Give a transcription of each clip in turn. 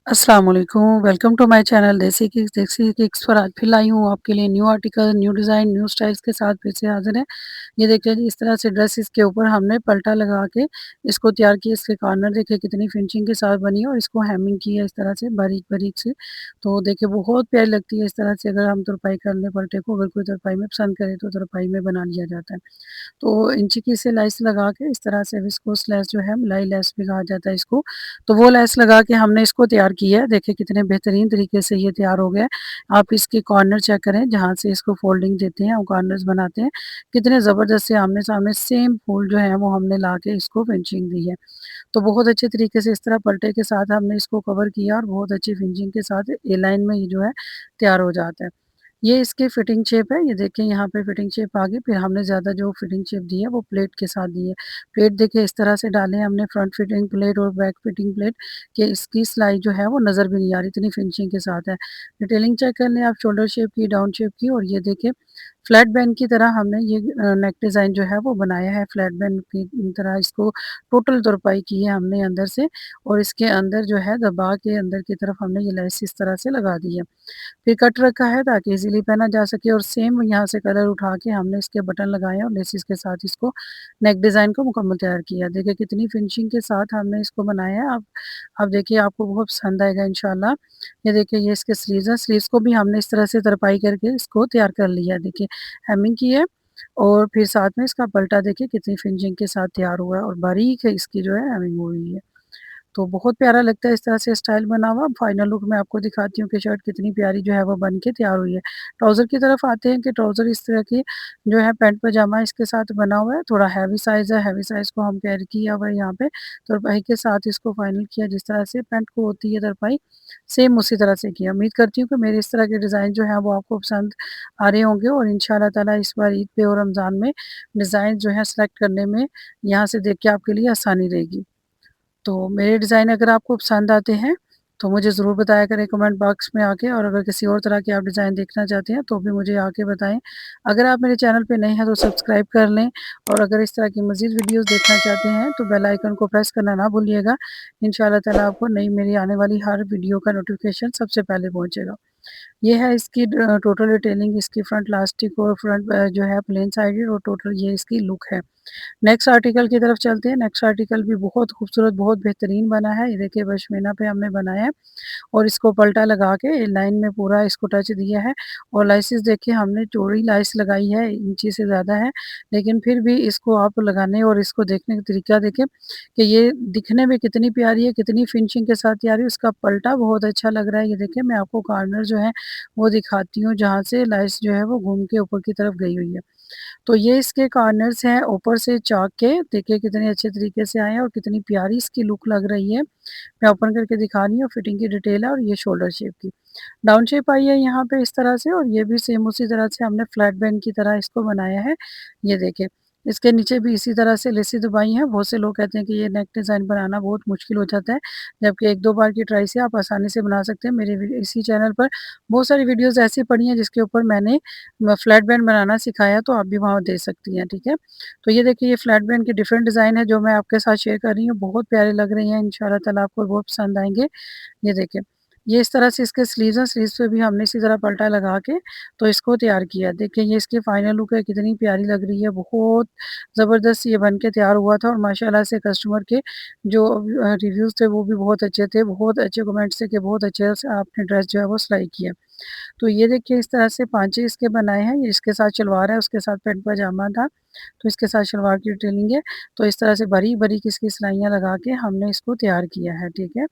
अस्सलाम वालेकुम, welcome to my channel देसी किक्स पर आज फिर लाई हूँ आपके लिए new article, new design, new styles के साथ फिर से हाज़िर है। ये देखिए जी, इस तरह से ड्रेस इसके ऊपर हमने पल्टा लगा के इसको तैयार किया। इसके कॉर्नर देखिए कितनी फिनिशिंग के साथ बनी है और इसको हेमिंग की है इस तरह से बारीक-बारीक से। तो देखिए बहुत प्यारी लगती है इस तरह से। अगर हम तुरपाई कर लें पल्टे को, अगर कोई तुरपाई में पसंद करे तो तुरपाई में बना लिया जाता है। तो इंची की से लेस लगा के इस तरह से विस्कोस लेस जो है, मलाई लेस भी कहा जाता है इसको। तो वो लेस लगा के हमने इसको तैयार किया है। देखिए कितने बेहतरीन तरीके से ये तैयार हो गया है। आप इसके कॉर्नर चेक करें, जहाँ से इसको फोल्डिंग देते हैं और कॉर्नर्स बनाते हैं। कितने ज़बरदस्त से आमने-सामने सेम फूल जो है वो हमने ला के इसको फिनिशिंग दी है। तो बहुत अच्छे तरीके से इस तरह पलटे के साथ हमने इसको कवर किया और बहुत अच्छी फिनिशिंग के साथ ए लाइन में ये जो है तैयार हो जाता है। ये इसकी फिटिंग शेप है, ये देखिए यहाँ पे फिटिंग शेप आ गई। फिर हमने ज़्यादा जो फिटिंग शेप दी है वो प्लेट के साथ दी है। प्लेट देखिए इस तरह से डाले हैं हमने, फ्रंट फिटिंग प्लेट और बैक फिटिंग प्लेट, कि इसकी सिलाई जो है वो नज़र भी नहीं आ रही, इतनी फिनिशिंग के साथ है। डिटेलिंग चेक कर लें आप, शोल्डर शेप की, डाउन शेप की, और ये देखिए फ्लैट बैंड की तरह हमने ये नेक डिज़ाइन जो है वो बनाया है। फ्लैट बैंड की तरह इसको टोटल तुरपाई की है हमने अंदर से, और इसके अंदर जो है दबा के अंदर की तरफ हमने ये लेस इस तरह से लगा दी है। फिर कट रखा है ताकि इज़ीली पहना जा सके, और सेम यहाँ से कलर उठा के हमने इसके बटन लगाए हैं और लेसिस के साथ इसको नेक डिज़ाइन को मुकम्मल तैयार किया। देखिए कितनी फिनिशिंग के साथ हमने इसको बनाया है। अब देखिए आपको बहुत पसंद आएगा इंशाल्लाह। ये देखिए ये इसके स्लीव्स हैं, स्लीव्स को भी हमने इस तरह से तरपाई करके इसको तैयार कर लिया है। देखिए हेमिंग की है, और फिर साथ में इसका पल्टा देखिए कितनी फिनिशिंग के साथ तैयार हुआ है, और बारीक है इसकी जो है हेमिंग हुई है। तो बहुत प्यारा लगता है इस तरह से स्टाइल बना हुआ। फाइनल लुक मैं आपको दिखाती हूँ कि शर्ट कितनी प्यारी जो है वो बन के तैयार हुई है। ट्राउज़र की तरफ आते हैं कि ट्राउज़र इस तरह की जो है पैंट पजामा इसके साथ बना हुआ है। थोड़ा हैवी साइज़ है, हैवी साइज़ को हम कैरी किया हुआ है यहाँ पे। तुरपाई के साथ इसको फाइनल किया, जिस तरह से पैंट को होती है तुरपाई, सेम उसी तरह से किया। उम्मीद करती हूँ कि मेरे इस तरह के डिज़ाइन जो है वो आपको पसंद आ रहे होंगे, और इंशाल्लाह ताला इस बार ईद पे और रमज़ान में डिज़ाइन जो है सेलेक्ट करने में यहाँ से देख के आपके लिए आसानी रहेगी। तो मेरे डिज़ाइन अगर आपको पसंद आते हैं, तो मुझे ज़रूर बताया करें कमेंट बॉक्स में आके, और अगर किसी और तरह के आप डिज़ाइन देखना चाहते हैं, तो भी मुझे आके बताएँ। अगर आप मेरे चैनल पे नए हैं, तो सब्सक्राइब कर लें, और अगर इस तरह की मज़ीद वीडियोज़ देखना चाहते हैं, तो बेल आइकन को प्रेस करना ना भूलिएगा। इंशाअल्लाह ताला आपको नई मेरी आने वाली हर वीडियो का नोटिफ़िकेशन सबसे पहले पहुँचेगा। ये है इसकी टोटल डिटेलिंग, इसकी फ्रंट लास्टिक और फ्रंट जो है प्लेन साइडेड, और टोटल ये इसकी लुक है। नेक्स्ट आर्टिकल की तरफ चलते हैं। नेक्स्ट आर्टिकल भी बहुत खूबसूरत, बहुत बेहतरीन बना है। ये देखिए पशमीना पे हमने बनाया है, और इसको पल्टा लगा के लाइन में पूरा इसको टच दिया है, और लेसिस देखिए हमने चौड़ी लेस लगाई है, इंची से ज़्यादा है, लेकिन फिर भी इसको आप लगाने और इसको देखने का तरीका देखें कि ये दिखने में कितनी प्यारी है, कितनी फिनिशिंग के साथ तैयार है। उसका पल्टा बहुत अच्छा लग रहा है। ये देखिए मैं आपको कॉर्नर जो है वो दिखाती हूँ, जहाँ से लेस जो है वो घूम के ऊपर की तरफ गई हुई है। तो ये इसके कॉर्नर्स हैं ऊपर से चाक के, देखिए कितने अच्छे तरीके से आए हैं और कितनी प्यारी इसकी लुक लग रही है। मैं ओपन करके दिखा रही हूँ, फिटिंग की डिटेल है, और ये शोल्डर शेप की डाउन शेप आई है यहाँ पे इस तरह से, और ये भी सेम उसी तरह से हमने फ्लैट बैंड की तरह इसको बनाया है। ये देखिए इसके नीचे भी इसी तरह से लेसी दबाई है। बहुत से लोग कहते हैं कि ये नेक डिज़ाइन बनाना बहुत मुश्किल हो जाता है, जबकि 1-2 बार की ट्राई से आप आसानी से बना सकते हैं। मेरे इसी चैनल पर बहुत सारी वीडियोज़ ऐसी पड़ी हैं जिसके ऊपर मैंने फ्लैट बैंड बनाना सिखाया, तो आप भी वहाँ देख सकती हैं, ठीक है। तो ये देखिए ये फ्लैट बैंड के डिफरेंट डिज़ाइन है जो मैं आपके साथ शेयर कर रही हूँ, बहुत प्यारे लग रहे हैं, इंशाल्लाह ताला आपको बहुत पसंद आएँगे। ये देखिए, ये इस तरह से इसके स्लीव्स हैं, स्लीव्स पे भी हमने इसी तरह पल्टा लगा के तो इसको तैयार किया। देखिए ये इसकी फाइनल लुक है, कितनी प्यारी लग रही है, बहुत ज़बरदस्त ये बन के तैयार हुआ था, और माशाल्लाह से कस्टमर के जो रिव्यूज़ थे वो भी बहुत अच्छे थे, बहुत अच्छे कमेंट्स थे कि बहुत अच्छे से आपने ड्रेस जो है वो सिलाई की है। तो ये देखिए इस तरह से पांचे इसके बनाए हैं, ये इसके साथ शलवार है, उसके साथ पैंट पजामा था, तो इसके साथ शलवार की डिटेलिंग है। तो इस तरह से बारीक-बारीक इसकी सिलाइयाँ लगा के हमने इसको तैयार किया है, ठीक है।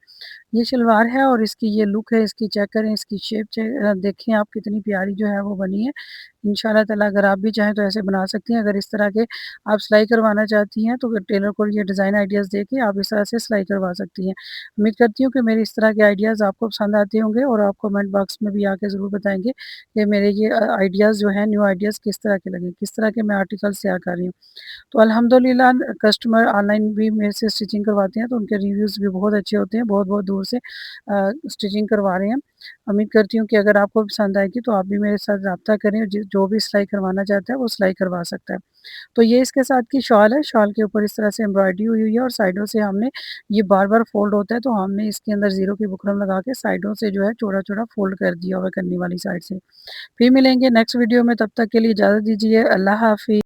ये शलवार है, और इसकी ये लुक है, इसकी चेक करें, इसकी शेप देखें आप कितनी प्यारी जो है वो बनी है। इंशाल्लाह ताला अगर आप भी चाहें तो ऐसे बना सकती हैं। अगर इस तरह के आप सिलाई करवाना चाहती हैं, तो टेलर को ये डिज़ाइन आइडियाज़ दे के आप इस तरह से सिलाई करवा सकती हैं। उम्मीद करती हूँ कि मेरे इस तरह के आइडियाज़ आपको पसंद आते होंगे, और आप कमेंट बॉक्स में भी आके ज़रूर बताएँगे कि मेरे ये आइडियाज़ जो हैं, न्यू आइडियाज़ किस तरह के लगे, किस तरह के मैं आर्टिकल्स तैयार तैयार कर रही हूँ। तो अल्हम्दुलिल्लाह कस्टमर ऑनलाइन भी मेरे से स्टिचिंग करवाते हैं, तो उनके रिव्यूज़ भी बहुत अच्छे होते हैं, बहुत-बहुत दूर से स्टिचिंग करवा रहे हैं। उम्मीद करती हूँ कि अगर आपको पसंद आएगी तो आप भी मेरे साथ राब्ता करें, जो भी सिलाई करवाना चाहता है वो सिलाई करवा सकता है। तो ये इसके साथ की शॉल है, शॉल के ऊपर इस तरह से एम्ब्रॉयडरी हुई हुई है और साइडों से हमने ये बार-बार फ़ोल्ड होता है, तो हमने इसके अंदर ज़ीरो की बुकरम लगा के साइडों से जो है चौड़ा-चौड़ा फ़ोल्ड कर दिया हुआ है कन्नी वाली साइड से। फिर मिलेंगे नेक्स्ट वीडियो में, तब तक के लिए इजाज़त दीजिए। अल्लाह हाफ़िज़।